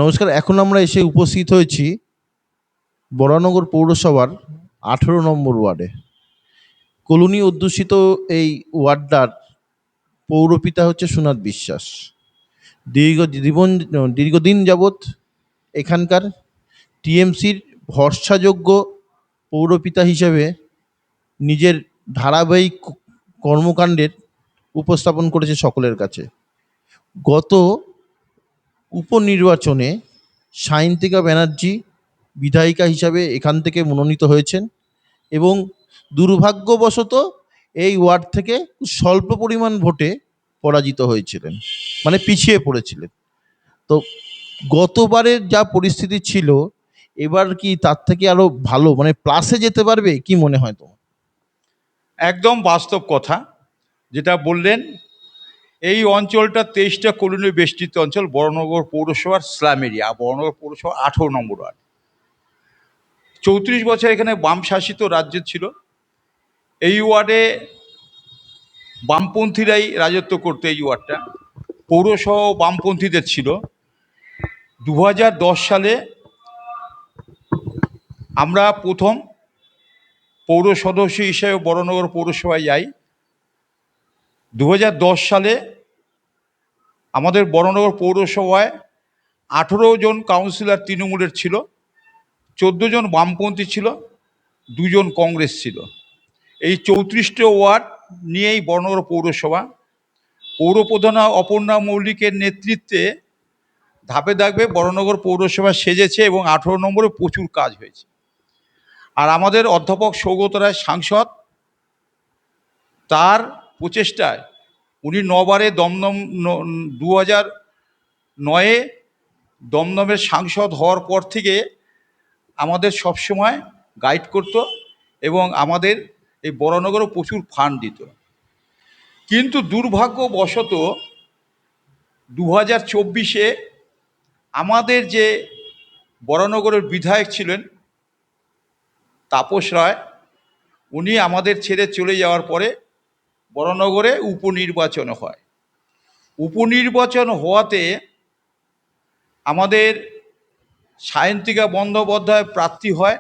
নমস্কার। এখন আমরা এসে উপস্থিত হয়েছি বরানগর পৌরসভার ১৮ নম্বর ওয়ার্ডে। কলোনি অধ্যুষিত এই ওয়ার্ডটার পৌরপিতা হচ্ছে সুনাথ বিশ্বাস। দীর্ঘ জীবন দীর্ঘদিন যাবৎ এখানকার টিএমসির ভরসাযোগ্য পৌরপিতা হিসেবে নিজের ধারাবাহিক কর্মকাণ্ডের উপস্থাপন করেছে সকলের কাছে। গত উপনির্বাচনে সায়ন্তিকা ব্যানার্জি বিধায়িকা হিসাবে এখান থেকে মনোনীত হয়েছেন এবং দুর্ভাগ্যবশত এই ওয়ার্ড থেকে স্বল্প পরিমাণ ভোটে পরাজিত হয়েছিলেন, মানে পিছিয়ে পড়েছিলেন। তো গতবারের যা পরিস্থিতি ছিল, এবার কি তার থেকে আরো ভালো, মানে প্লাসে যেতে পারবে, কি মনে হয় তোমার? একদম বাস্তব কথা যেটা বললেন। এই অঞ্চলটা 23টা কলোনি বেষ্টিত অঞ্চল, বরানগর পৌরসভার স্লাম এরিয়া, বরানগর পৌরসভা 18 নম্বর ওয়ার্ড। 34 বছর এখানে বাম শাসিত রাজ্য ছিল। এই ওয়ার্ডে বামপন্থীরাই রাজত্ব করতো। এই ওয়ার্ডটা পৌরসভা বামপন্থীদের ছিল। 2010 সালে আমরা প্রথম পৌর সদস্য হিসেবে বরানগর পৌরসভায় যাই। 2010 সালে আমাদের বরানগর পৌরসভায় 18 জন কাউন্সিলর তৃণমূলের ছিল, 14 জন বামপন্থী ছিল, 2 জন কংগ্রেস ছিল। এই 34টা ওয়ার্ড নিয়েই বরানগর পৌরসভা। পৌরপ্রধান অপর্ণা মল্লিকের নেতৃত্বে ধাপে ধাপে বরানগর পৌরসভা সেজেছে এবং 18 নম্বরে প্রচুর কাজ হয়েছে। আর আমাদের অধ্যাপক সৌগত রায় সাংসদ, তার প্রচেষ্টায় উনি 9বারে দমদম 2009-এ দমদমের সাংসদ হওয়ার পর থেকে আমাদের সবসময় গাইড করত এবং আমাদের এই বরানগরও প্রচুর ফান্ড দিত। কিন্তু দুর্ভাগ্যবশত 2024-এ আমাদের যে বরানগরের বিধায়ক ছিলেন তাপস রায়, উনি আমাদের ছেড়ে চলে যাওয়ার পরে বরানগরে উপনির্বাচন হয়। উপনির্বাচন হওয়াতে আমাদের সায়ন্তিকা বন্দ্যোপাধ্যায় প্রার্থী হয়,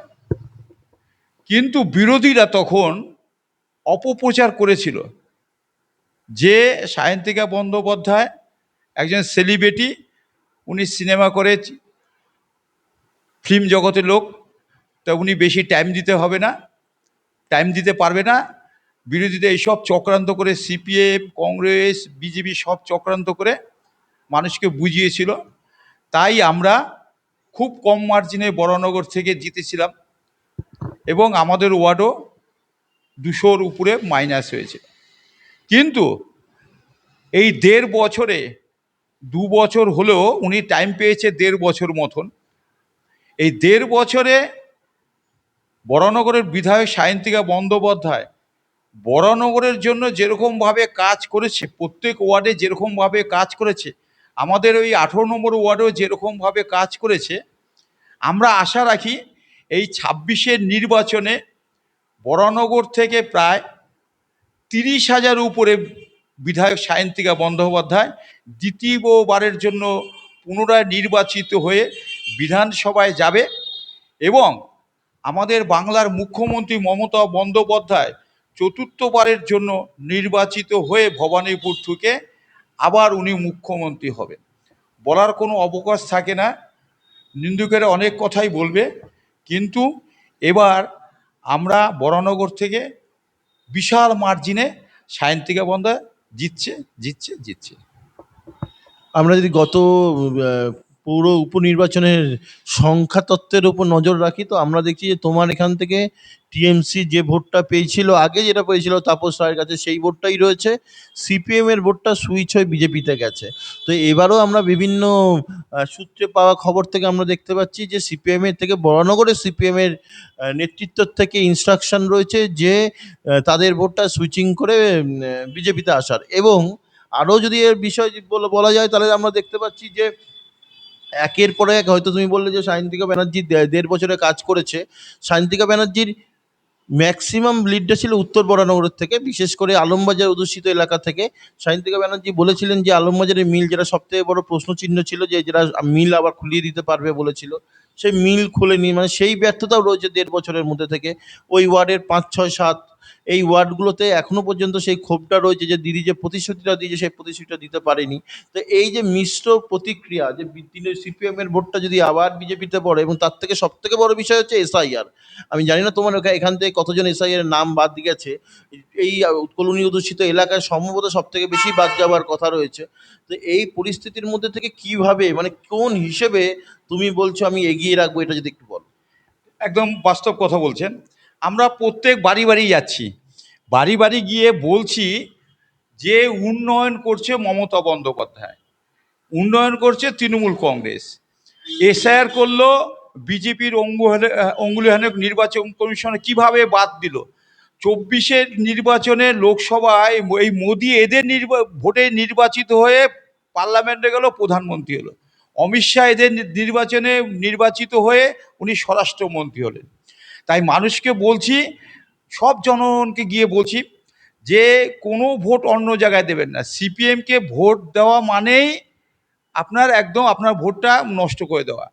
কিন্তু বিরোধীরা তখন অপপ্রচার করেছিল যে সায়ন্তিকা বন্দ্যোপাধ্যায় একজন সেলিব্রিটি, উনি সিনেমা করে, ফিল্ম জগতের লোক, তা উনি বেশি টাইম দিতে হবে না, টাইম দিতে পারবে না। বিরোধীদের এইসব চক্রান্ত করে, সিপিএম, কংগ্রেস, বিজেপি সব চক্রান্ত করে মানুষকে বুঝিয়েছিল। তাই আমরা খুব কম মার্জিনে বরানগর থেকে জিতেছিলাম এবং আমাদের ওয়ার্ডও 200-র উপরে মাইনাস হয়েছে। কিন্তু এই 1.5 বছরে, 2 বছর হলেও উনি টাইম পেয়েছে 1.5 বছর মতন। এই 1.5 বছরে বরানগরের বিধায়ক সায়ন্তিকা বন্দ্যোপাধ্যায় বরানগরের জন্য যেরকমভাবে কাজ করেছে, প্রত্যেক ওয়ার্ডে যেরকমভাবে কাজ করেছে, আমাদের ওই 18 নম্বর ওয়ার্ডেও যেরকমভাবে কাজ করেছে, আমরা আশা রাখি এই 26-এর নির্বাচনে বরানগর থেকে প্রায় 30,000 উপরে বিধায়ক সায়ন্তিকা বন্দ্যোপাধ্যায় দ্বিতীয়বারের জন্য পুনরায় নির্বাচিত হয়ে বিধানসভায় যাবে এবং আমাদের বাংলার মুখ্যমন্ত্রী মমতা বন্দ্যোপাধ্যায় চতুর্থবারের জন্য নির্বাচিত হয়ে ভবানীপুর থেকে আবার উনি মুখ্যমন্ত্রী হবেন। বলার কোনো অবকাশ থাকে না, নিন্দুকেরা অনেক কথাই বলবে, কিন্তু এবার আমরা বরানগর থেকে বিশাল মার্জিনে সায়ন্তিকা বন্দ্যোপাধ্যায় জিতছে জিতছে জিতছে। আমরা যদি গত পৌর উপনির্বাচনের সংখ্যা তত্ত্বের উপর নজর রাখি, তো আমরা দেখছি যে তোমার এখান থেকে টিএমসি যে ভোটটা পেয়েছিল, আগে যেটা পেয়েছিল তাপস রায়ের কাছে, সেই ভোটটাই রয়েছে। সিপিএম এর ভোটটা সুইচ হয়ে বিজেপিতে গেছে। তো এবারও আমরা বিভিন্ন সূত্রে পাওয়া খবর থেকে আমরা দেখতে পাচ্ছি যে সিপিএম এর থেকে, বরানগরের সিপিএম এর নেতৃত্ব থেকে ইনস্ট্রাকশন রয়েছে যে তাদের ভোটটা সুইচিং করে বিজেপিতে আসার। এবং আরও যদি এর বিষয় বলা যায়, তাহলে আমরা দেখতে পাচ্ছি যে একের পর এক, হয়তো তুমি বললে যে সায়ন্তিকা ব্যানার্জি 1.5 বছরে কাজ করেছে, সায়ন্তিকা ব্যানার্জির ম্যাক্সিমাম লিডটা ছিল উত্তর বরানগরের থেকে, বিশেষ করে আলমবাজার অধ্যুষিত এলাকা থেকে। সায়ন্তিকা ব্যানার্জি বলেছিলেন যে আলমবাজারের মিল, যেটা সবথেকে বড় প্রশ্নচিহ্ন ছিল, যে যেটা মিল আবার খুলিয়ে দিতে পারবে বলেছিল, সেই মিল খুলেনি। মানে সেই ব্যর্থতাও রয়েছে 1.5 বছরের মধ্যে থেকে। ওই ওয়ার্ডের 5, 6, 7 এই ওয়ার্ডগুলোতে এখনো পর্যন্ত সেই ক্ষোভটা রয়েছে, যে দিদি যে প্রতিশ্রুতিটা দিয়েছে সেই প্রতিশ্রুতিটা দিতে পারেনি। তো এই যে মিশ্র প্রতিক্রিয়া, যে সিপিএম এর ভোটটা যদি আবার বিজেপিতে পড়ে, এবং তার থেকে সব থেকে বড় বিষয় হচ্ছে এসআইআর। আমি জানি না তোমার এখান থেকে কতজন এসআইআর নাম বাদ গেছে। এই কলোনি অধ্যুষিত এলাকায় সম্ভবত সব থেকে বেশি বাদ যাওয়ার কথা রয়েছে। তো এই পরিস্থিতির মধ্যে থেকে কিভাবে, মানে কোন হিসেবে তুমি বলছো আমি এগিয়ে রাখবো, এটা যদি একটু বলো। একদম বাস্তব কথা বলছেন। আমরা প্রত্যেক বাড়ি বাড়ি যাচ্ছি, বাড়ি বাড়ি গিয়ে বলছি যে উন্নয়ন করছে মমতা বন্দ্যোপাধ্যায়, উন্নয়ন করছে তৃণমূল কংগ্রেস, এসআইআর করলো বিজেপির অঙ্গুলিহানে নির্বাচন কমিশনে কিভাবে বাদ দিল, 24-এর নির্বাচনে লোকসভায় এই মোদি এদের ভোটে নির্বাচিত হয়ে পার্লামেন্টে গেল, প্রধানমন্ত্রী হলো, অমিত শাহ এদের নির্বাচনে নির্বাচিত হয়ে উনি স্বরাষ্ট্রমন্ত্রী হলেন। তাই মানুষকে বলছি, সব জনগণকে গিয়ে বলছি যে কোনো ভোট অন্য জায়গায় দেবেন না। সিপিএমকে ভোট দেওয়া মানেই আপনার একদম আপনার ভোটটা নষ্ট করে দেওয়া।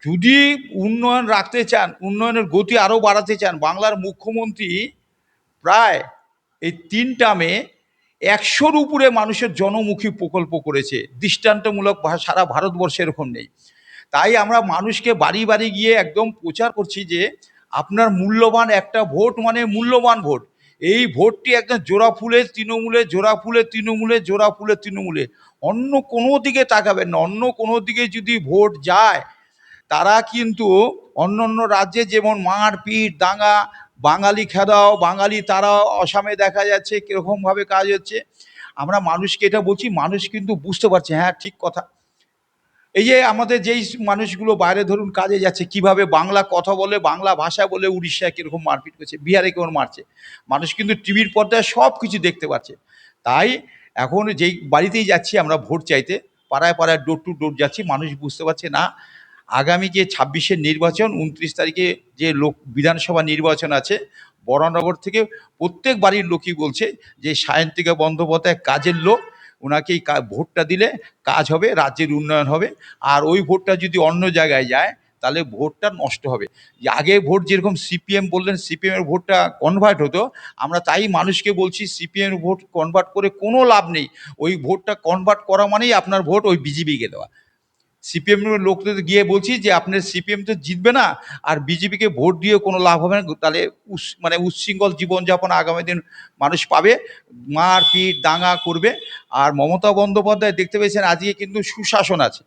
যদি উন্নয়ন রাখতে চান, উন্নয়নের গতি আরও বাড়াতে চান, বাংলার মুখ্যমন্ত্রী প্রায় এই 3 টার্মে 100-র উপরে মানুষের জনমুখী প্রকল্প করেছে, দৃষ্টান্তমূলক সারা ভারতবর্ষে এরকম নেই। তাই আমরা মানুষকে বাড়ি বাড়ি গিয়ে একদম প্রচার করছি যে আপনার মূল্যবান একটা ভোট মানে মূল্যবান ভোট, এই ভোটটি একদম জোড়া ফুলে তৃণমূলে, জোড়া ফুলে তৃণমূলে, জোড়া ফুলে তৃণমূলে, অন্য কোনো দিকে তাকাবেন না। অন্য কোনো দিকে যদি ভোট যায়, তারা কিন্তু অন্য অন্য রাজ্যে যেমন মারপিট দাঙ্গা, বাঙালি খেদাও বাঙালি তারাও, আসামে দেখা যাচ্ছে কীরকমভাবে কাজ হচ্ছে। আমরা মানুষকে এটা বলছি, মানুষ কিন্তু বুঝতে পারছে, হ্যাঁ ঠিক কথা। এই যে আমাদের যেই মানুষগুলো বাইরে ধরুন কাজে যাচ্ছে, কিভাবে বাংলা কথা বলে, বাংলা ভাষা বলে, উড়িষ্যায় কীরকম মারপিট করছে, বিহারে কেমন মারছে, মানুষ কিন্তু টিভির পর্দায় সব কিছু দেখতে পাচ্ছে। তাই এখন যেই বাড়িতেই যাচ্ছি আমরা ভোট চাইতে, পাড়ায় পাড়ায় ডোর টু ডোর যাচ্ছি, মানুষ বুঝতে পারছে না আগামী যে 26-এর নির্বাচন, 29 তারিখে যে বিধানসভা নির্বাচন আছে, বরানগর থেকে প্রত্যেক বাড়ির লোকই বলছে যে সায়ন্তিকা বন্দ্যোপাধ্যায় কাজের লোক, ওনাকেই ভোটটা দিলে কাজ হবে, রাজ্যের উন্নয়ন হবে। আর ওই ভোটটা যদি অন্য জায়গায় যায়, তাহলে ভোটটা নষ্ট হবে। আগে ভোট যেরকম সিপিএম বললেন সিপিএমের ভোটটা কনভার্ট হতো, আমরা তাই মানুষকে বলছি সিপিএমের ভোট কনভার্ট করে কোনো লাভ নেই। ওই ভোটটা কনভার্ট করা মানেই আপনার ভোট ওই বিজেপিকে দেওয়া। সিপিএম লোকদের গিয়ে বলছি যে আপনার সিপিএম তো জিতবে না, আর বিজেপিকে ভোট দিয়ে কোনো লাভ হবে না। তাহলে মানে উচ্ছৃঙ্খল জীবনযাপন আগামী দিন মানুষ পাবে, মারপিট দাঙ্গা করবে। আর মমতা বন্দ্যোপাধ্যায় দেখতে পেয়েছেন আজকে কিন্তু সুশাসন আছে,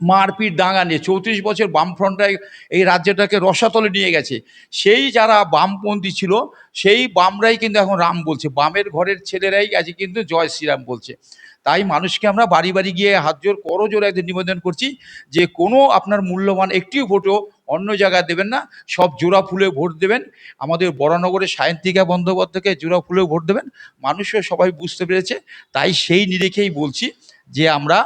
মারপিট দাঙ্গা নিয়ে 34 বছর বামফ্রন্টটাই এই রাজ্যটাকে রসাতলে নিয়ে গেছে। সেই যারা বামপন্থী ছিল, সেই বামরাই কিন্তু এখন রাম বলছে, বামের ঘরের ছেলেরাই আজকে কিন্তু জয় শ্রীরাম বলছে। তাই মানুষকে আমরা বাড়ি বাড়ি গিয়ে হাত জোর করজোড়ে একদিন নিবেদন করছি যে কোনো আপনার মূল্যবান একটিও ভোটও অন্য জায়গায় দেবেন না, সব জোড়া ফুলে ভোট দেবেন। আমাদের বরানগরে সায়ন্তিকা বন্দ্যোপাধ্যায়কে জোড়া ফুলে ভোট দেবেন। মানুষও সবাই বুঝতে পেরেছে। তাই সেই নিরিখেই বলছি যে আমরা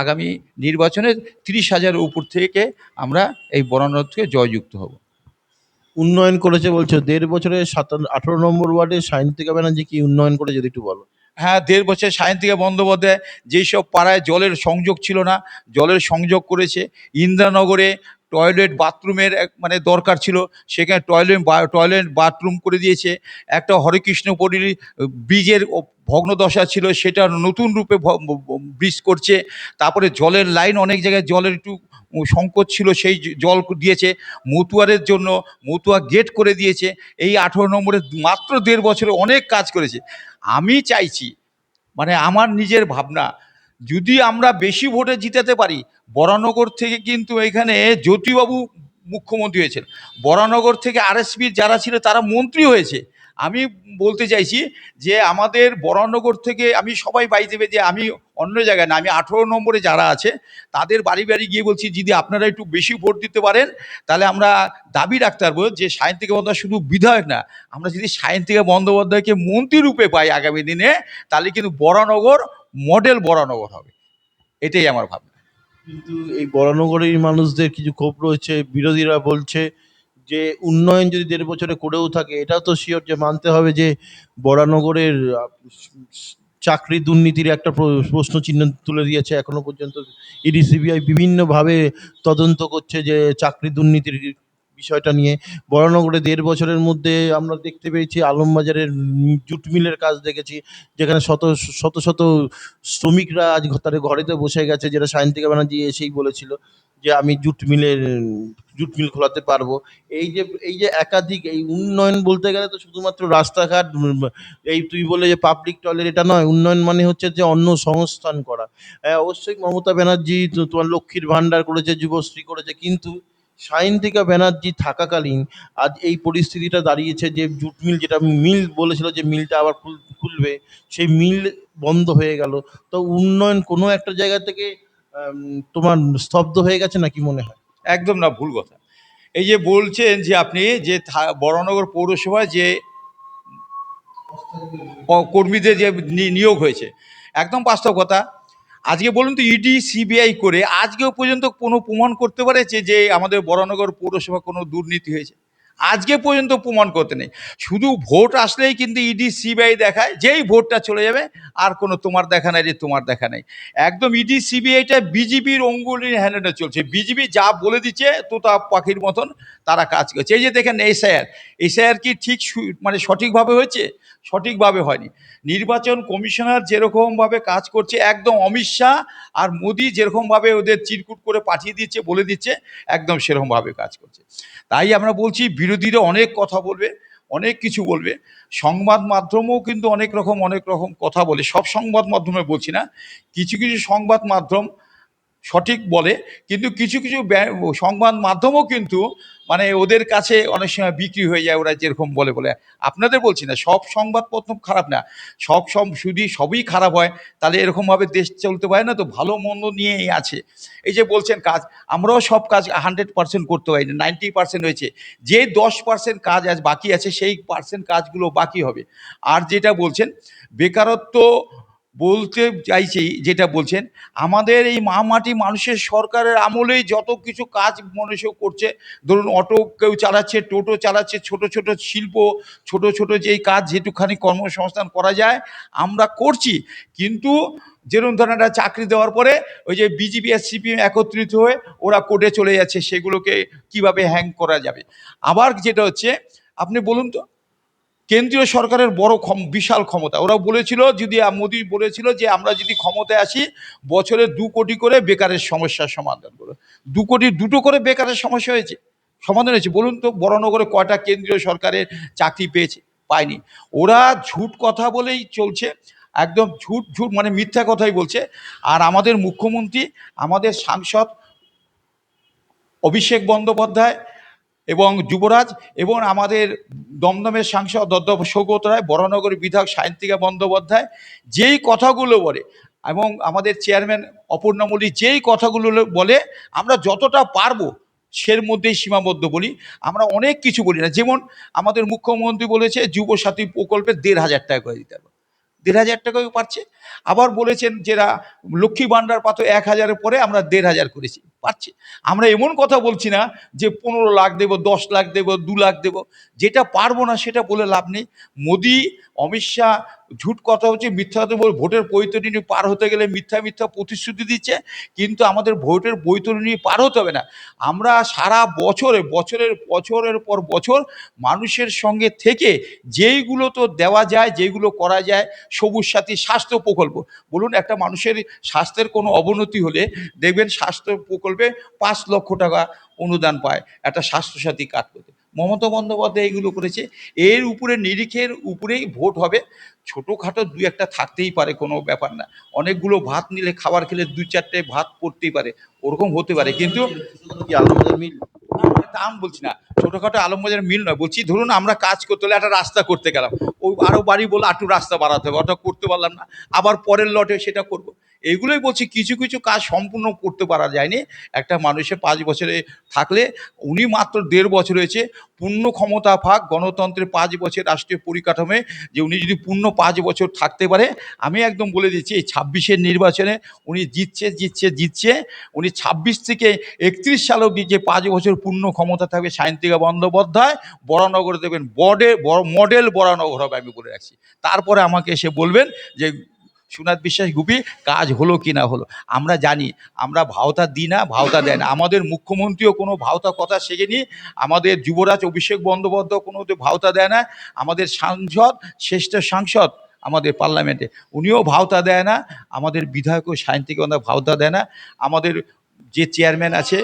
আগামী নির্বাচনে 30,000-এর উপর থেকে আমরা এই বরানগর থেকে জয়যুক্ত হব। উন্নয়ন করেছে বলছো, 1.5 বছরে 18 নম্বর ওয়ার্ডে সায়ন্তিকা ব্যানার্জি কি উন্নয়ন করে, যদি একটু বলো। হ্যাঁ, 1.5 বছর সায়ন্তিকা বন্দ্যোপাধ্যায় যেই সব পাড়ায় জলের সংযোগ ছিল না, জলের সংযোগ করেছে। ইন্দিরানগরে টয়লেট বাথরুমের মানে দরকার ছিল, সেখানে টয়লেট বাথরুম করে দিয়েছে। একটা হরেকৃষ্ণপুরী ব্রিজের ভগ্নদশা ছিল, সেটা নতুন রূপে ব্রিজ করছে। তারপরে জলের লাইন, অনেক জায়গায় জলের একটু সংকট ছিল, সেই জল দিয়েছে। মতুয়ারের জন্য মতুয়া গেট করে দিয়েছে। এই 18 নম্বরে মাত্র 1.5 বছরে অনেক কাজ করেছে। আমি চাইছি, মানে আমার নিজের ভাবনা, যদি আমরা বেশি ভোটে জিতাতে পারি, বরানগর থেকে কিন্তু এখানে জ্যোতিবাবু মুখ্যমন্ত্রী হয়েছেন, বরানগর থেকে আরএসপির যারা ছিল তারা মন্ত্রী হয়েছে। আমি বলতে চাইছি যে আমাদের বরানগর থেকে, আমি সবাই বাড়ি দেবে যে আমি অন্য জায়গায় না, আমি 18 নম্বরে যারা আছে তাদের বাড়ি বাড়ি গিয়ে বলছি যদি আপনারা একটু বেশি ভোট দিতে পারেন, তাহলে আমরা দাবি রাখতে পারবো যে সায়ন্তিকা বন্দ্যোপাধ্যায় শুধু বিধায়ক না, আমরা যদি সায়ন্তিকা বন্দ্যোপাধ্যায়কে মন্ত্রী রূপে পাই আগামী দিনে, তাহলে কিন্তু বরানগর মডেল বরানগর হবে। এটাই আমার ভাবনা। কিন্তু এই বরানগরের মানুষদের কিছু ক্ষোভ রয়েছে, বিরোধীরা বলছে যে উন্নয়ন যদি ১.৫ বছরে করেও থাকে, এটাও তো শিওর যে মানতে হবে যে বরানগরের চাকরি দুর্নীতির একটা প্রশ্ন চিহ্ন তুলে দিয়েছে। এখনো পর্যন্ত ইডি সিবিআই বিভিন্নভাবে তদন্ত করছে যে চাকরি দুর্নীতির বিষয়টা নিয়ে। বরানগরে ১.৫ বছরের মধ্যে আমরা দেখতে পেয়েছি আলমবাজারের জুট মিলের কাজ দেখেছি, যেখানে শত শত শত শ্রমিকরা আজ তাদের ঘরেতে বসে গেছে, যেটা সায়ন্তিকা ব্যানার্জি এসেই বলেছিল যে আমি জুট মিল খোলাতে পারবো। এই যে একাধিক এই উন্নয়ন বলতে গেলে তো শুধুমাত্র রাস্তাঘাট, এই তুই বলে যে পাবলিক টয়লেট, এটা নয়। উন্নয়ন মানে হচ্ছে যে অন্য সংস্থান করা। হ্যাঁ, অবশ্যই মমতা ব্যানার্জি তোমার লক্ষ্মীর ভান্ডার করেছে, যুবশ্রী করেছে, কিন্তু সায়ন্তিকা ব্যানার্জি থাকাকালীন আজ এই পরিস্থিতিটা দাঁড়িয়েছে যে জুট মিল, যেটা মিল বলেছিল যে মিলটা আবার খুলবে, সেই মিল বন্ধ হয়ে গেল। তো উন্নয়ন কোনো একটা জায়গা থেকে তোমার স্তব্ধ হয়ে গেছে না, কি মনে হয়? একদম না, ভুল কথা। এই যে বলছেন যে আপনি যে বরানগর পৌরসভায় যে কর্মীদের যে নিয়োগ হয়েছে, একদম বাস্তব কথা। আজকে বলুন তো, ইডি সিবিআই করে আজকেও পর্যন্ত কোনো প্রমাণ করতে পারেছে যে আমাদের বরানগর পৌরসভা কোনো দুর্নীতি হয়েছে? আজকে পর্যন্ত প্রমাণ করতে নেই। শুধু ভোট আসলেই কিন্তু ইডি সিবিআই দেখায়, যেই ভোটটা চলে যাবে আর কোনো তোমার দেখা নাই রে, তোমার দেখা নাই। একদম ইডি সিবিআইটা বিজেপির অঙ্গুলির হ্যান্ডেলে চলছে। বিজেপি যা বলে দিচ্ছে তোতা পাখির মতন তারা কাজ করছে। এই যে দেখেন এসআইআর কি ঠিক মানে সঠিকভাবে হয়েছে? সঠিকভাবে হয়নি। নির্বাচন কমিশনার যেরকমভাবে কাজ করছে, একদম অমিত শাহ আর মোদি যেরকমভাবে ওদের চিরকুট করে পাঠিয়ে দিচ্ছে, বলে দিচ্ছে, একদম সেরকমভাবে কাজ করছে। তাই আমরা বলছি বিরোধীরা অনেক কথা বলবে, অনেক কিছু বলবে। সংবাদ মাধ্যমও কিন্তু অনেক রকম কথা বলে। সব সংবাদ মাধ্যমে বলছি না, কিছু কিছু সংবাদ মাধ্যম সঠিক বলে, কিন্তু কিছু কিছু সংবাদ মাধ্যমও কিন্তু মানে ওদের কাছে অনেক সময় বিক্রি হয়ে যায়, ওরা যেরকম বলে বলে। আপনাদের বলছি না সব সংবাদপত্র খারাপ না, যদি সবই খারাপ হয় তাহলে এরকমভাবে দেশ চলতে পারে না। তো ভালো মন্দ নিয়েই আছে। এই যে বলছেন কাজ, আমরাও সব কাজ 100% করতে পারি না, 90% হয়েছে। যে 10% কাজ আজ বাকি আছে, সেই কাজগুলো বাকি হবে। আর যেটা বলছেন বেকারত্ব, বলতে চাইছি যেটা বলছেন, আমাদের এই মাটি মানুষের সরকারের আমলেই যত কিছু কাজ মানুষ করছে। ধরুন অটো কেউ চালাচ্ছে, টোটো চালাচ্ছে, ছোট ছোট শিল্প, ছোট ছোট যেই কাজ যেটুকখানি কর্মসংস্থান করা যায় আমরা করছি। কিন্তু যেরকম ধরেন একটা চাকরি দেওয়ার পরে ওই যে বিজেপি আর সিপিএম একত্রিত হয়ে ওরা কোর্টে চলে যাচ্ছে, সেগুলোকে কিভাবে হ্যাং করা যাবে। আবার যেটা হচ্ছে, আপনি বলুন তো, কেন্দ্রীয় সরকারের বড় বিশাল ক্ষমতা। ওরা বলেছিল, যদি মোদি বলেছিল যে আমরা যদি ক্ষমতায় আসি বছরে 2 কোটি করে বেকারের সমস্যার সমাধান করবো। 2 কোটি 2টো করে বেকারের সমস্যা হয়েছে, সমাধান হয়েছে? বলুন তো বরানগরে কয়টা কেন্দ্রীয় সরকারের চাকরি পেয়েছে? পায়নি। ওরা ঝুট কথা বলেই চলছে, একদম ঝুট ঝুট মানে মিথ্যা কথাই বলছে। আর আমাদের মুখ্যমন্ত্রী, আমাদের সাংসদ অভিষেক বন্দ্যোপাধ্যায় এবং যুবরাজ, এবং আমাদের দমদমের সাংসদ অধ্যাপক সৌগত রায়, বরানগরের বিধায়ক সায়ন্তিকা বন্দ্যোপাধ্যায় যেই কথাগুলো বলে, এবং আমাদের চেয়ারম্যান অপর্ণা মল্লিক যেই কথাগুলো বলে, আমরা যতটা পারবো সের মধ্যেই সীমাবদ্ধ বলি। আমরা অনেক কিছু বলি না। যেমন আমাদের মুখ্যমন্ত্রী বলেছে যুবসাথী প্রকল্পে 1,500 টাকা করে দিতে হবে, 1,500 টাকাও পাচ্ছে। আবার বলেছেন যারা লক্ষ্মী ভাণ্ডার পাতো 1,000-এর পরে আমরা 1,500 করেছি, পাচ্ছে। আমরা এমন কথা বলছি না যে 15 লাখ দেবো, 10 লাখ দেবো, 2 লাখ দেবো। যেটা পারবো না সেটা বলে লাভ নেই। মোদি, অমিত শাহ ঝুট কথা হচ্ছে, মিথ্যা কথা বলে ভোটের বৈতরণী পার হতে গেলে মিথ্যা মিথ্যা প্রতিশ্রুতি দিচ্ছে, কিন্তু আমাদের ভোটের বৈতরণী পার হতে হবে না। আমরা সারা বছরের পর বছর মানুষের সঙ্গে থেকে যেইগুলো তো দেওয়া যায়, যেগুলো করা যায়, সবুজ সাথী, স্বাস্থ্য প্রকল্প। বলুন, একটা মানুষের স্বাস্থ্যের কোনো অবনতি হলে দেখবেন স্বাস্থ্য প্রকল্পে 5 লক্ষ টাকা অনুদান পায় একটা স্বাস্থ্যসাথী কার্ড করতে। মমতা বন্দ্যোপাধ্যায় এগুলো করেছে। এর উপরে নিরিখের উপরেই ভোট হবে। ছোটোখাটো 2-1টা থাকতেই পারে, কোনো ব্যাপার না। অনেকগুলো ভাত নিলে, খাবার খেলে 2-4টে ভাত পড়তেই পারে, ওরকম হতে পারে। কিন্তু কি আলমবাজার মিল? তা আমি বলছি না ছোটোখাটো আলমবাজার মিল নয়, বলছি ধরুন আমরা কাজ করতে হলে একটা রাস্তা করতে গেলাম, ও আরও বাড়ি বলে একটু রাস্তা বাড়াতে হবে, ওটা করতে পারলাম না, আবার পরের লটে সেটা করব। এইগুলোই বলছি, কিছু কিছু কাজ সম্পূর্ণ করতে পারা যায়নি। একটা মানুষের 5 বছরে থাকলে, উনি মাত্র 1.5 বছর হয়েছে, পূর্ণ ক্ষমতা ভাগ গণতন্ত্রের 5 বছর রাষ্ট্রীয় পরিকাঠামোয়, যে উনি যদি পূর্ণ 5 বছর থাকতে পারে, আমি একদম বলে দিচ্ছি এই 26-এর নির্বাচনে উনি জিতছে জিতছে জিতছে। উনি 26 থেকে 31 সাল অবধি যে 5 বছর পূর্ণ ক্ষমতা থাকবে, সায়ন্তিকা বন্দ্যোপাধ্যায় বরানগরে দেবেন মডেল বরানগর হবে, আমি বলে রাখছি। তারপরে আমাকে এসে বলবেন যে সুনাথ বিশ্বাস গুপি কাজ হলো কি না হলো। আমরা জানি, আমরা ভাওতা দিই না, ভাওতা দেয় না। আমাদের মুখ্যমন্ত্রীও কোনো ভাওতা কথা শেখেনি, আমাদের যুবরাজ অভিষেক বন্দ্যোপাধ্যায় কোনো ভাওতা দেয় না, আমাদের সাংসদ, শ্রেষ্ঠ সাংসদ আমাদের পার্লামেন্টে, উনিও ভাওতা দেয় না, আমাদের বিধায়কও সায়ন্তিকা ভাওতা দেয় না, আমাদের যে চেয়ারম্যান আছে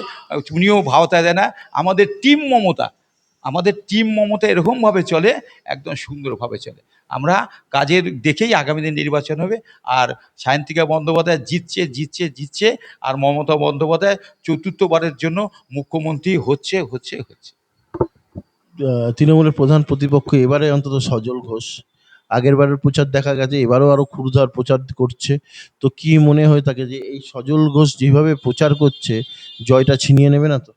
উনিও ভাওতা দেয় না। আমাদের টিম মমতা এরকমভাবে চলে, একদম সুন্দরভাবে চলে। আমরা কাজের দেখেই আগামী দিন নির্বাচন হবে। আর সায়ন্তিকা বন্দ্যোপাধ্যায় জিতছে জিতছে জিতছে, আর মমতা বন্দ্যোপাধ্যায় চতুর্থবারের জন্য মুখ্যমন্ত্রী হচ্ছে হচ্ছে হচ্ছে। তৃণমূলের প্রধান প্রতিপক্ষ এবারে অন্তত সজল ঘোষ, আগের বারের প্রচার দেখা গেছে এবারও আরো ক্ষুরধার প্রচার করছে। তো কি মনে হয় তাকে যে এই সজল ঘোষ যেভাবে প্রচার করছে জয়টা ছিনিয়ে নেবে না তো?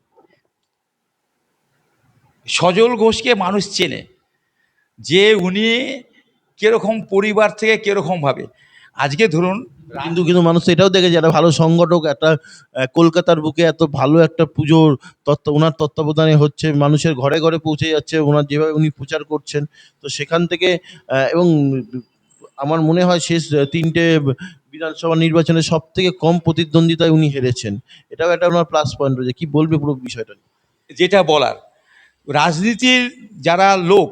সজল ঘোষকে মানুষ চেনে, যে উনি কিরকম পরিবার থেকে কিরকম ভাবে। আজকে ধরুন, কিন্তু কিন্তু মানুষ তো এটাও দেখেছে একটা ভালো সংগঠক, একটা কলকাতার বুকে এত ভালো একটা পুজোর ওনার তত্ত্বাবধানে হচ্ছে, মানুষের ঘরে ঘরে পৌঁছে যাচ্ছে ওনার যেভাবে উনি প্রচার করছেন। তো সেখান থেকে এবং আমার মনে হয় শেষ তিনটে বিধানসভা নির্বাচনে সব থেকে কম প্রতিদ্বন্দ্বিতায় উনি হেরেছেন। এটাও একটা ওনার প্লাস পয়েন্ট রয়েছে। কি বলবে পুরো বিষয়টা নিয়ে? যেটা বলার, রাজনীতির যারা লোক,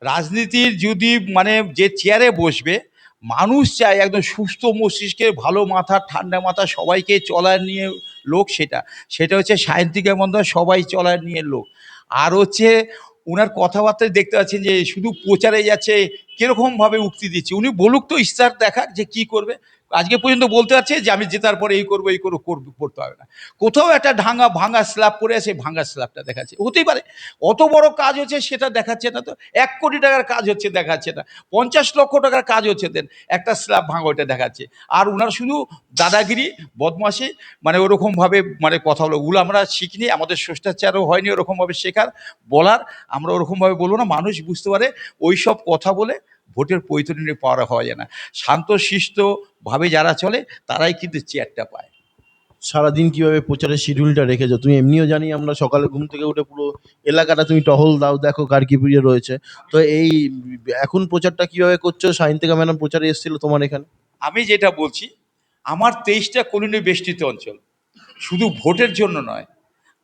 রাজনীতির যদি মানে যে চেয়ারে বসবে, মানুষ চায় একদম সুস্থ মস্তিষ্কে, ভালো মাথা, ঠান্ডা মাথা, সবাইকে চলার নিয়ে লোক। সেটা সেটা হচ্ছে সায়ন্তিকা বন্দ্যোপাধ্যায়, সবাই চলার নিয়ে লোক। আর হচ্ছে ওনার কথাবার্তায় দেখতে পাচ্ছেন যে শুধু প্রচারে যাচ্ছে, কীরকমভাবে উক্তি দিচ্ছে। উনি বলুক তো, ইশতেহার দেখাক যে কি করবে। আজকে পর্যন্ত বলতে পারছে যে আমি জেতার পরে এই করবো এই করবো, করতে হবে না। কোথাও একটা ভাঙা স্ল্যাব পড়ে আছে, ভাঙা স্ল্যাবটা দেখাচ্ছে, হতেই পারে। অত বড় কাজ হচ্ছে সেটা দেখাচ্ছে না তো। 1 কোটি টাকার কাজ হচ্ছে দেখাচ্ছে না, 50 লক্ষ টাকার কাজ হচ্ছে দেন, একটা স্ল্যাব ভাঙা ওইটা দেখাচ্ছে। আর ওনার শুধু দাদাগিরি, বদমাশি, মানে ওরকমভাবে মানে কথা বলে, ওগুলো আমরা শিখিনি, আমাদের শিষ্টাচারও হয়নি ওরকমভাবে শেখার বলার। আমরা ওরকমভাবে বলবো না, মানুষ বুঝতে পারে ওই সব কথা বলে ভোটের পৈতরণী পাওয়া হওয়া যায় না। শান্ত শিষ্টভাবে যারা চলে তারাই কিন্তু চেয়ারটা পায়। সারাদিন কিভাবে প্রচারের শিডিউলটা রেখেছো তুমি? এমনিও জানি আমরা সকালে ঘুম থেকে উঠে পুরো এলাকাটা তুমি টহল দাও, দেখো কার কি পুজো রয়েছে। তো এই এখন প্রচারটা কিভাবে করছো? সায়ন্তিকা ম্যাডাম প্রচারে এসেছিল তোমার এখানে। আমি যেটা বলছি, আমার 23টা কলোনি বেষ্টিত অঞ্চল, শুধু ভোটের জন্য নয়,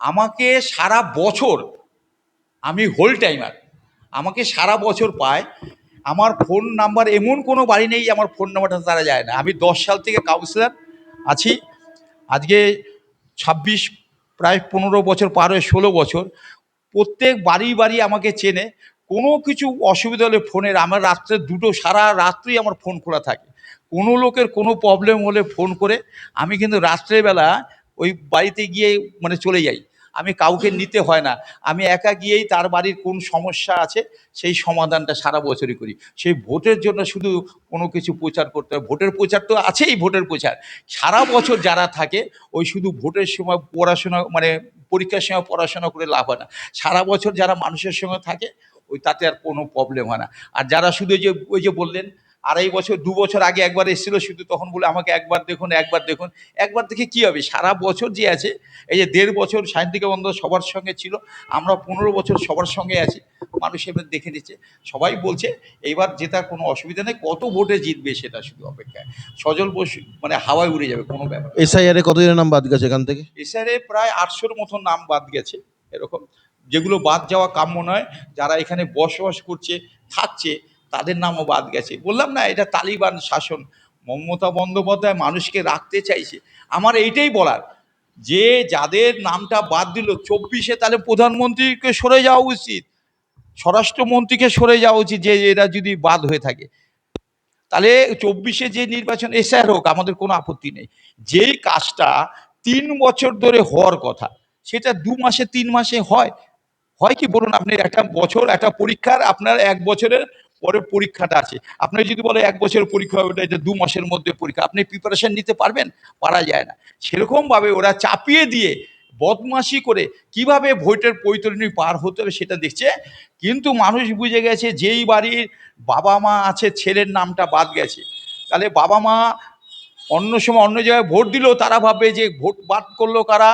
আমাকে সারা বছর, আমি হোল টাইমার, আমাকে সারা বছর পায়। আমার ফোন নাম্বার, এমন কোনো বাড়ি নেই যে আমার ফোন নাম্বারটা তারা যায় না। আমি 10 সাল থেকে কাউন্সিলর আছি, আজকে 26, প্রায় 15 বছর পার হয়ে 16 বছর। প্রত্যেক বাড়ি বাড়ি আমাকে চেনে। কোনো কিছু অসুবিধা হলে ফোনের, আমার রাত্রে সারা রাত্রি আমার ফোন খোলা থাকে। কোনো লোকের কোনো প্রবলেম হলে ফোন করে, আমি কিন্তু রাত্রেবেলা ওই বাড়িতে গিয়ে মানে চলে যাই। আমি কাউকে নিতে হয় না, আমি একা গিয়েই তার বাড়ির কোন সমস্যা আছে সেই সমাধানটা সারা বছরই করি। সেই ভোটের জন্য শুধু কোনো কিছু প্রচার করতে হয়, ভোটের প্রচার তো আছেই, ভোটের প্রচার সারা বছর যারা থাকে, ওই শুধু ভোটের সময় পড়াশোনা, মানে পরীক্ষার সময় পড়াশোনা করে লাভ হয় না। সারা বছর যারা মানুষের সঙ্গে থাকে, ওই তাতে আর কোনো প্রবলেম হয় না। আর যারা শুধু ওই যে বললেন 2.5 বছর 2 বছর আগে একবার এসেছিল, শুধু তখন বলে আমাকে একবার দেখুন একবার দেখুন। একবার দেখে কি হবে, সারা বছর যে আছে, এই যে 1.5 বছর সায়ন্তিকা বন্দ্যোপাধ্যায় সবার সঙ্গে ছিল, আমরা 15 বছর সবার সঙ্গে আছি, মানুষ এবার দেখে নিচ্ছে। সবাই বলছে এইবার জেতার কোনো অসুবিধা নেই, কত ভোটে জিতবে সেটা শুধু অপেক্ষায়। সজল বসু মানে হাওয়ায় উড়ে যাবে, কোনো ব্যাপার। এসআইআর এ কতজনের নাম বাদ গেছে এখান থেকে? এসআরে প্রায় 800-র মতো নাম বাদ গেছে এরকম, যেগুলো বাদ যাওয়া কাম্য নয়। যারা এখানে বসবাস করছে, থাকছে, তাদের নামও বাদ গেছে। বললাম না, এটা তালিবান শাসন। মমতা বন্দ্যোপাধ্যায় মানুষকে রাখতে চাইছে। আমার এইটাই বলার, যে যাদের নামটা বাদ দিল 24-এ, তাহলে প্রধানমন্ত্রীকে সরে যাওয়া উচিত, স্বরাষ্ট্রমন্ত্রীকে সরে যাওয়া উচিত, যে এরা যদি বাদ হয়ে থাকে। তাহলে 24-এ যে নির্বাচন এসআর হোক, আমাদের কোনো আপত্তি নেই। যেই কাজটা 3 বছর ধরে হওয়ার কথা, সেটা 2 মাসে 3 মাসে হয়। হয় কি বলুন আপনি? একটা বছর, একটা পরীক্ষার আপনার 1 বছরের পরে পরীক্ষাটা আছে। আপনি যদি বলে ১ বছরের পরীক্ষা হবে, এটা ২ মাসের মধ্যে পরীক্ষা, আপনি প্রিপারেশন নিতে পারবেন? পারা যায় না। সেরকমভাবে ওরা চাপিয়ে দিয়ে বদমাশি করে কিভাবে ভোটের বৈতরণী পার হতে হবে সেটা দেখছে। কিন্তু মানুষ বুঝে গেছে যেই বাড়ির বাবা মা আছে ছেলের নামটা বাদ গেছে, তাহলে বাবা মা অন্য সময় অন্য জায়গায় ভোট দিলেও তারা ভাববে যে ভোট বাদ করলো কারা,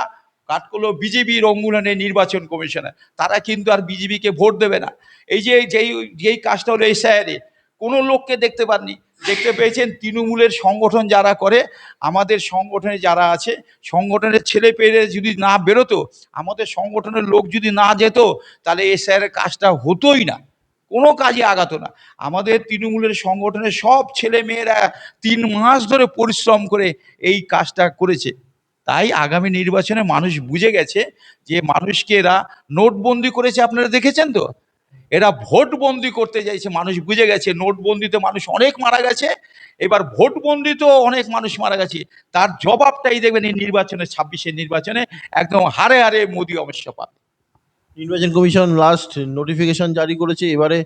কাট করলো বিজেপির অঙ্গুলানে নির্বাচন কমিশনে, তারা কিন্তু আর বিজেপিকে ভোট দেবে না। এই যে যেই যেই কাজটা হলো এসআইআরে, কোনো লোককে দেখতে পাননি, দেখতে পেয়েছেন তৃণমূলের সংগঠন যারা করে, আমাদের সংগঠনে যারা আছে, সংগঠনের ছেলে পেলে যদি না বেরোতো, আমাদের সংগঠনের লোক যদি না যেত, তাহলে এসআইআরের কাজটা হতোই না, কোনো কাজে আগাতো না। আমাদের তৃণমূলের সংগঠনের সব ছেলে মেয়েরা ৩ মাস ধরে পরিশ্রম করে এই কাজটা করেছে। তাই আগামী নির্বাচনে মানুষ বুঝে গেছে যে মানুষকে এরা নোটবন্দি করেছে, আপনারা দেখেছেন তো, এরা ভোটবন্দি করতে চাইছে। মানুষ বুঝে গেছে নোটবন্দিতে মানুষ অনেক মারা গেছে, এবার ভোটবন্দিতেও অনেক মানুষ মারা গেছে। তার জবাবটাই দেখবেন এই নির্বাচনে, ২৬-এর নির্বাচনে একদম হারে হারে মোদি অমিত শাহ পাবে। নির্বাচন কমিশন লাস্ট নোটিফিকেশন জারি করেছে, এবারে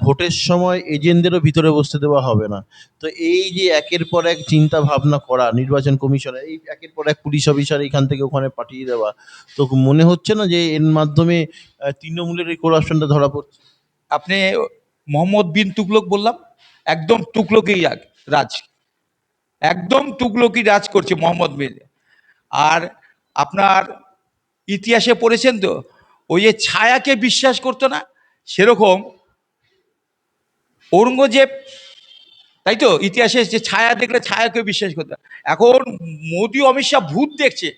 ভোটের সময় এজেন্টদেরও ভিতরে বসতে দেওয়া হবে না। তো এই যে একের পর এক চিন্তা ভাবনা করা নির্বাচন কমিশনের, এই একের পর এক পুলিশ অফিসার এখান থেকে ওখানে পাঠিয়ে দেওয়া, তো মনে হচ্ছে না যে এর মাধ্যমে তৃণমূলের এই করাপশনটা ধরা পড়ছে? আপনি মোহাম্মদ বিন তুগলক বললাম, একদম তুগলকি রাজ, একদম তুগলকি রাজ করছে মোহাম্মদ বিন। আর আপনার ইতিহাসে পড়েছেন তো, ওই যে ছায়াকে বিশ্বাস করতো না, সেরকম ঔরঙ্গজেব, তাই তো, ইতিহাসে যে ছায়া দেখলে ছায়াকে বিশ্বাস করতো না। এখন মোদি অমিত শাহ ভূত দেখছে,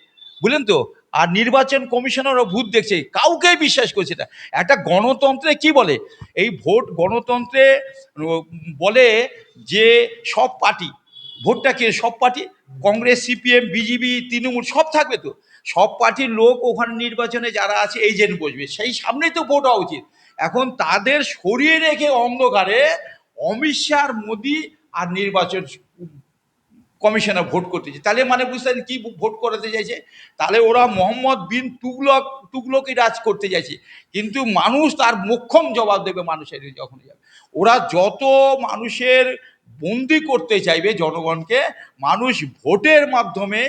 বুঝলেন তো, আর নির্বাচন কমিশনারও ভূত দেখছে, কাউকেই বিশ্বাস করছে না। একটা গণতন্ত্রে কি বলে, এই ভোট গণতন্ত্রে বলে যে সব পার্টি, ভোটটা কি সব party, Congress CPM BJP Trinamool সব থাকবে তো, সব পার্টির লোক ওখানে নির্বাচনে যারা আছে এজেন্ট বসবে, সেই সামনেই তো ভোট হওয়া উচিত। এখন তাদের সরিয়ে রেখে অন্ধকারে অমিত শাহ আর মোদি আর নির্বাচন কমিশনে ভোট করতেছে, তাহলে মানে বুঝতে পারেন কি ভোট করাতে চাইছে। তাহলে ওরা মোহাম্মদ বিন তুগলকি রাজ করতে চাইছে, কিন্তু মানুষ তার মোক্ষম জবাব দেবে মানুষের যখন যাবে। ওরা যত মানুষের বন্দি করতে চাইবে জনগণকে, মানুষ ভোটের মাধ্যমে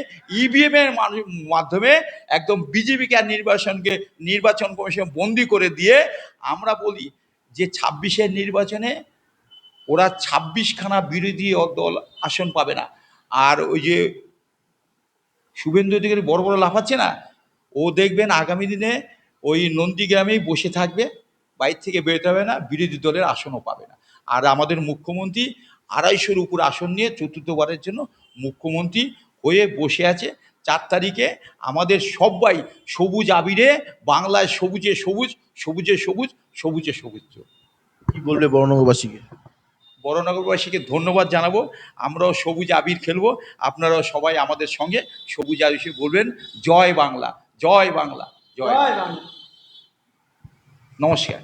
ইভিএম এর মাধ্যমে একদম বিজেপিকে আর নির্বাচন কমিশন বন্দি করে দিয়ে, আমরা বলি যে ২৬-এর নির্বাচনে ওরা ২৬খানা বিরোধী দল আসন পাবে না। আর ওই যে শুভেন্দু অধিকারী বড় বড় লাফাচ্ছে না, ও দেখবেন আগামী দিনে ওই নন্দীগ্রামেই বসে থাকবে, বাইর থেকে বেরোতে হবে না, বিরোধী দলের আসনও পাবে না। আর আমাদের মুখ্যমন্ত্রী ২৫০-এর উপর আসন নিয়ে চতুর্থবারের জন্য মুখ্যমন্ত্রী হয়ে বসে আছে। ৪ তারিখে আমাদের সবাই সবুজ আবিরে, বাংলায় সবুজে সবুজ, সবুজে সবুজ, সবুজে সবুজ। কি বলবে বর্ণবাসীকে? বড়নগরবাসীকে ধন্যবাদ জানাবো। আমরাও সবুজ আবির খেলবো, আপনারাও সবাই আমাদের সঙ্গে সবুজ আবির বলবেন। জয় বাংলা, জয় বাংলা, জয় বাংলা। নমস্কার।